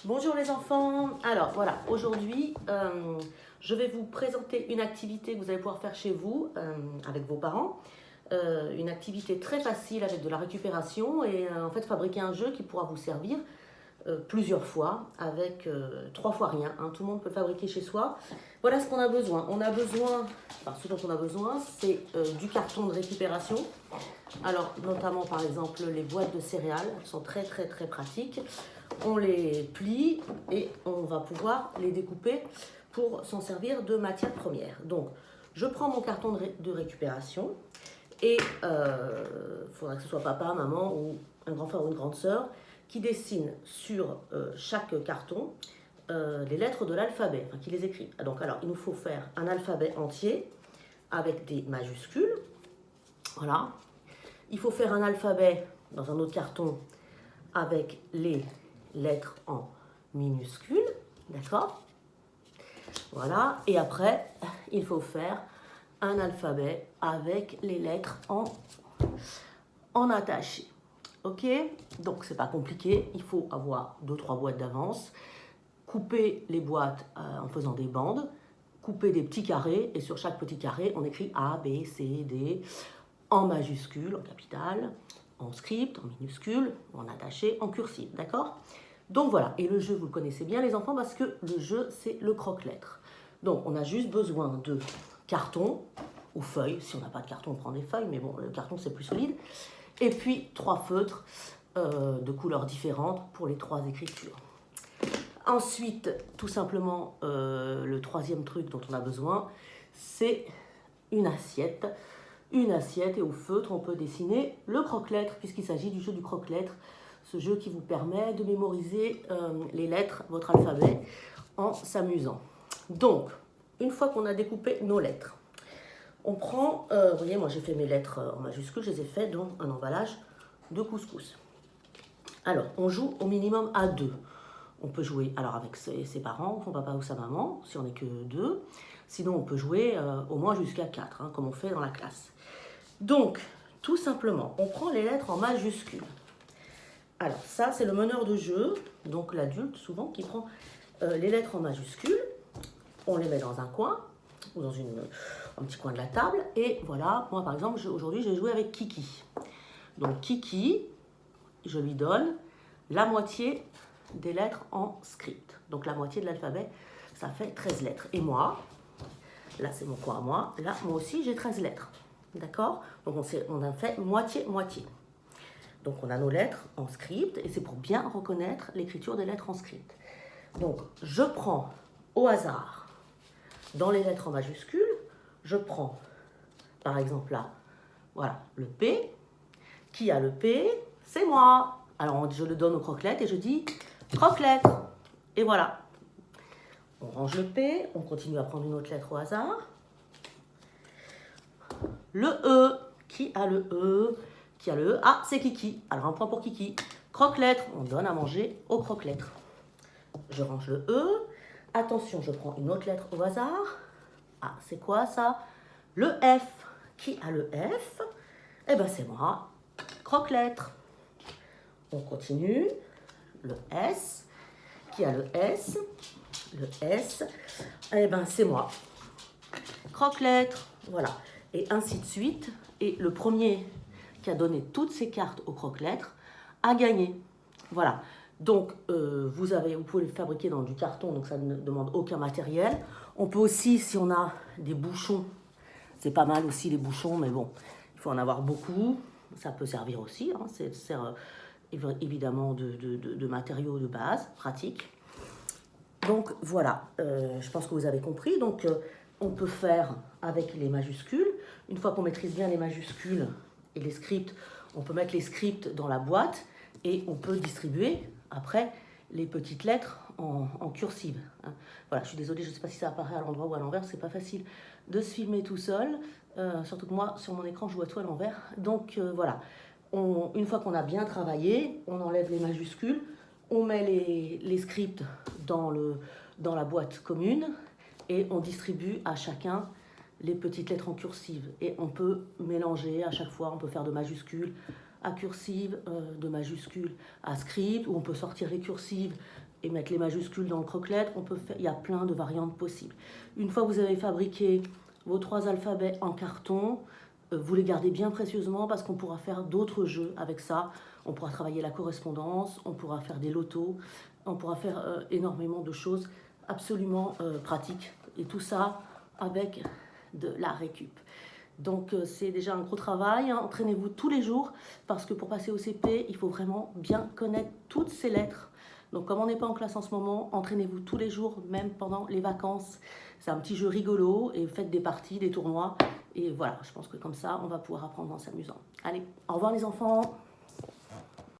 Bonjour les enfants. Alors voilà, aujourd'hui, je vais vous présenter une activité que vous allez pouvoir faire chez vous avec vos parents. Une activité très facile avec de la récupération et en fait fabriquer un jeu qui pourra vous servir plusieurs fois avec 3 fois rien. Hein. Tout le monde peut le fabriquer chez soi. Voilà ce qu'on a besoin. Ce dont on a besoin, c'est du carton de récupération. Alors notamment par exemple les boîtes de céréales, elles sont très pratiques. On les plie et on va pouvoir les découper pour s'en servir de matière première. Donc je prends mon carton de récupération et il faudra que ce soit papa, maman ou un grand frère ou une grande sœur qui dessine sur chaque carton les lettres de l'alphabet, enfin qui les écrit. Donc alors il nous faut faire un alphabet entier avec des majuscules. Voilà. Il faut faire un alphabet dans un autre carton avec les lettres en minuscules, d'accord? Voilà, et après, il faut faire un alphabet avec les lettres en attaché. Ok? Donc, c'est pas compliqué, il faut avoir 2-3 boîtes d'avance, couper les boîtes en faisant des bandes, couper des petits carrés, et sur chaque petit carré, on écrit A, B, C, D, en majuscule, en capital, en script, en minuscule, en attaché, en cursive, d'accord? Donc voilà, et le jeu, vous le connaissez bien les enfants, parce que le jeu, c'est le croque-lettres. Donc on a juste besoin de carton ou feuilles. Si on n'a pas de carton, on prend des feuilles, mais bon, le carton, c'est plus solide. Et puis 3 feutres de couleurs différentes pour les 3 écritures. Ensuite, tout simplement, le troisième truc dont on a besoin, c'est une assiette. Une assiette et au feutre, on peut dessiner le croque-lettres, puisqu'il s'agit du jeu du croque-lettres. Ce jeu qui vous permet de mémoriser les lettres, votre alphabet, en s'amusant. Donc, une fois qu'on a découpé nos lettres, on prend, vous voyez, moi j'ai fait mes lettres en majuscules, je les ai fait dans un emballage de couscous. Alors, on joue au minimum à 2. On peut jouer alors avec ses parents, son papa ou sa maman, si on n'est que 2. Sinon, on peut jouer au moins jusqu'à 4, hein, comme on fait dans la classe. Donc, tout simplement, on prend les lettres en majuscules. Alors, ça, c'est le meneur de jeu, donc l'adulte, souvent, qui prend les lettres en majuscules. On les met dans un coin, ou dans un petit coin de la table. Et voilà, moi, par exemple, aujourd'hui, j'ai joué avec Kiki. Donc, Kiki, je lui donne la moitié des lettres en script. Donc, la moitié de l'alphabet, ça fait 13 lettres. Et moi, là, c'est mon coin à moi. Là, moi aussi, j'ai 13 lettres. D'accord? Donc, on a fait moitié-moitié. Donc, on a nos lettres en script et c'est pour bien reconnaître l'écriture des lettres en script. Donc, je prends au hasard, dans les lettres en majuscules, je prends, par exemple là, voilà, le P. Qui a le P? C'est moi. Alors, je le donne au croque-lettres et je dis croque-lettres. Et voilà. On range le P, on continue à prendre une autre lettre au hasard. Le E. Qui a le E? Qui a le E? Ah, c'est Kiki. Alors, un point pour Kiki. Croque-lettres. On donne à manger aux croque-lettres. Je range le E. Attention, je prends une autre lettre au hasard. Ah, c'est quoi ça? Le F. Qui a le F? Eh bien, c'est moi. Croque-lettres. On continue. Le S. Qui a le S? Le S. Eh bien, c'est moi. Croque-lettres. Voilà. Et ainsi de suite. Et le premier qui a donné toutes ces cartes aux croque-lettres a gagné. Voilà. Donc, vous pouvez le fabriquer dans du carton, donc ça ne demande aucun matériel. On peut aussi, si on a des bouchons, c'est pas mal aussi les bouchons, mais bon, il faut en avoir beaucoup. Ça peut servir aussi, hein, ça sert évidemment de matériaux de base, pratique. Donc voilà, je pense que vous avez compris. Donc on peut faire avec les majuscules. Une fois qu'on maîtrise bien les majuscules et les scripts, on peut mettre les scripts dans la boîte et on peut distribuer après les petites lettres en cursive. Hein. Voilà, je suis désolée, je ne sais pas si ça apparaît à l'endroit ou à l'envers, c'est pas facile de se filmer tout seul. Surtout que moi, sur mon écran, je vois tout à l'envers. Donc voilà, une fois qu'on a bien travaillé, on enlève les majuscules, on met les scripts dans la boîte commune et on distribue à chacun les petites lettres en cursive. Et on peut mélanger à chaque fois, on peut faire de majuscules à cursive, de majuscules à script, ou on peut sortir les cursives et mettre les majuscules dans le croque-lettre. Il y a plein de variantes possibles. Une fois que vous avez fabriqué vos 3 alphabets en carton, vous les gardez bien précieusement parce qu'on pourra faire d'autres jeux avec ça. On pourra travailler la correspondance, on pourra faire des lotos, on pourra faire énormément de choses absolument pratiques. Et tout ça avec de la récup. Donc c'est déjà un gros travail, hein. Entraînez-vous tous les jours parce que pour passer au CP, il faut vraiment bien connaître toutes ces lettres. Donc comme on n'est pas en classe en ce moment, entraînez-vous tous les jours, même pendant les vacances. C'est un petit jeu rigolo et faites des parties, des tournois. Et voilà, je pense que comme ça, on va pouvoir apprendre en s'amusant. Allez, au revoir les enfants!